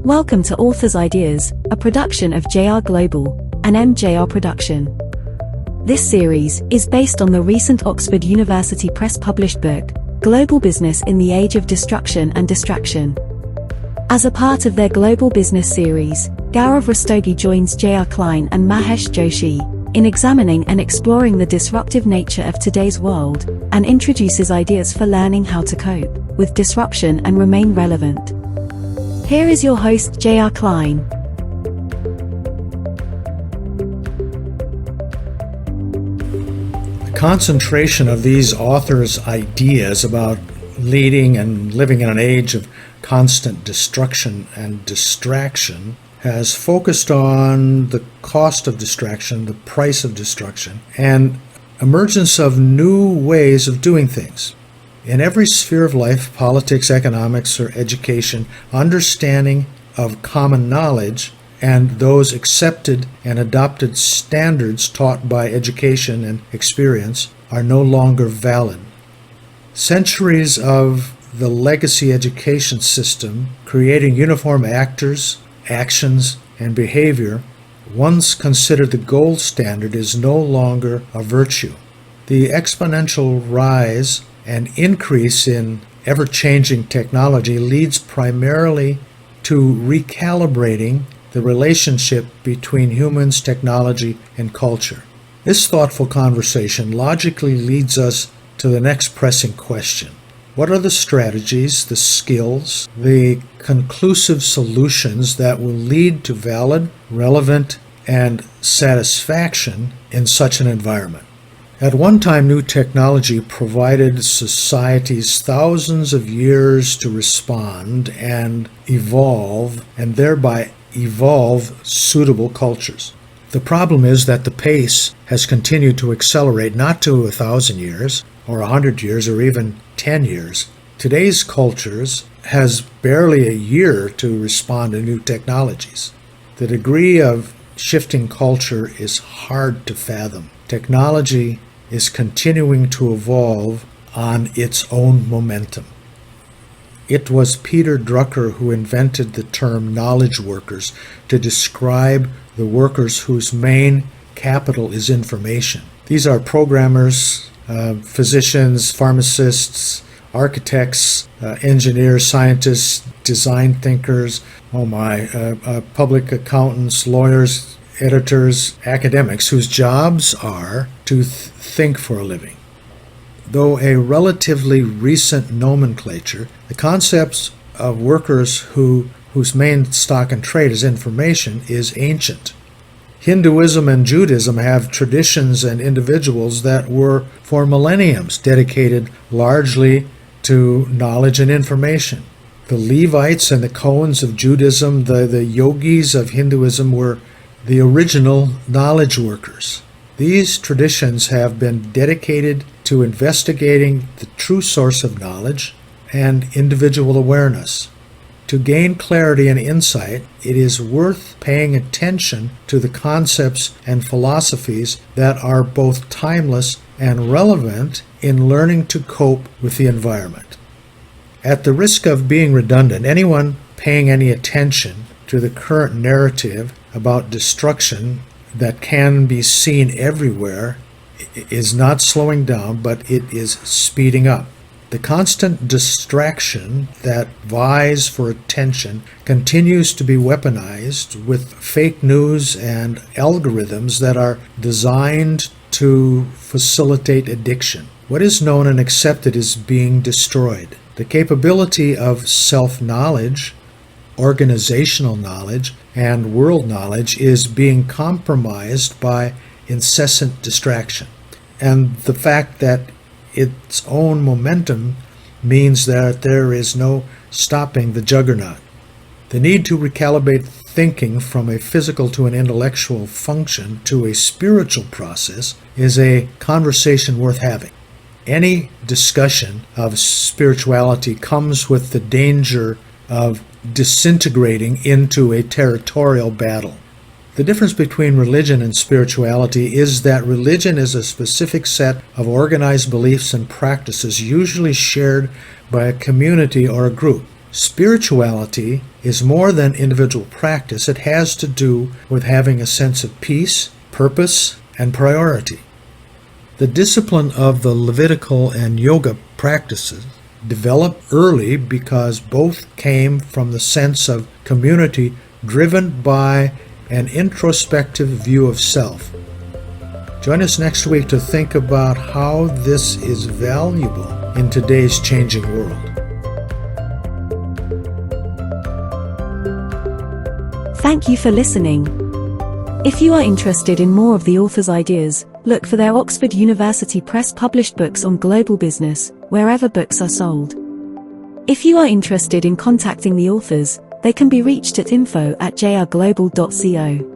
Welcome to Author's Ideas, a production of JR Global, an MJR production. This series is based on the recent Oxford University Press published book, Global Business in the Age of Destruction and Distraction. As a part of their Global Business series, Gaurav Rastogi joins J.R. Klein and Mahesh Joshi in examining and exploring the disruptive nature of today's world, and introduces ideas for learning how to cope with disruption and remain relevant. Here is your host, J.R. Klein. The concentration of these authors' ideas about leading and living in an age of constant destruction and distraction has focused on the cost of distraction, the price of destruction, and emergence of new ways of doing things. In every sphere of life, politics, economics, or education, understanding of common knowledge and those accepted and adopted standards taught by education and experience are no longer valid. Centuries of the legacy education system, creating uniform actors, actions, and behavior, once considered the gold standard, is no longer a virtue. The exponential rise and increase in ever-changing technology leads primarily to recalibrating the relationship between humans, technology, and culture. This thoughtful conversation logically leads us to the next pressing question. What are the strategies, the skills, the conclusive solutions that will lead to valid, relevant, and satisfaction in such an environment? At one time, new technology provided societies thousands of years to respond and evolve, and thereby evolve suitable cultures. The problem is that the pace has continued to accelerate, not to 1,000 years, or 100 years, or even 10 years. Today's cultures has barely a year to respond to new technologies. The degree of shifting culture is hard to fathom. Technology is continuing to evolve on its own momentum. It was Peter Drucker who invented the term knowledge workers to describe the workers whose main capital is information. These are programmers, physicians, pharmacists, architects, engineers, scientists, design thinkers, public accountants, lawyers, editors, academics, whose jobs are to think for a living. Though a relatively recent nomenclature, the concepts of workers whose main stock and trade is information is ancient. Hinduism and Judaism have traditions and individuals that were for millenniums dedicated largely to knowledge and information. The Levites and the Kohens of Judaism, the yogis of Hinduism were the original knowledge workers. These traditions have been dedicated to investigating the true source of knowledge and individual awareness. To gain clarity and insight, it is worth paying attention to the concepts and philosophies that are both timeless and relevant in learning to cope with the environment. At the risk of being redundant, anyone paying any attention to the current narrative about destruction that can be seen everywhere is not slowing down, but it is speeding up. The constant distraction that vies for attention continues to be weaponized with fake news and algorithms that are designed to facilitate addiction. What is known and accepted is being destroyed. The capability of self-knowledge, organizational knowledge, and world knowledge is being compromised by incessant distraction. And the fact that its own momentum means that there is no stopping the juggernaut. The need to recalibrate thinking from a physical to an intellectual function to a spiritual process is a conversation worth having. Any discussion of spirituality comes with the danger of disintegrating into a territorial battle. The difference between religion and spirituality is that religion is a specific set of organized beliefs and practices usually shared by a community or a group. Spirituality is more than individual practice. It has to do with having a sense of peace, purpose, and priority. The discipline of the Levitical and yoga practices developed early because both came from the sense of community driven by an introspective view of self. Join us next week to think about how this is valuable in today's changing world. Thank you for listening. If you are interested in more of the author's ideas, look for their Oxford University Press published books on global business, wherever books are sold. If you are interested in contacting the authors, they can be reached at info@jrglobal.co.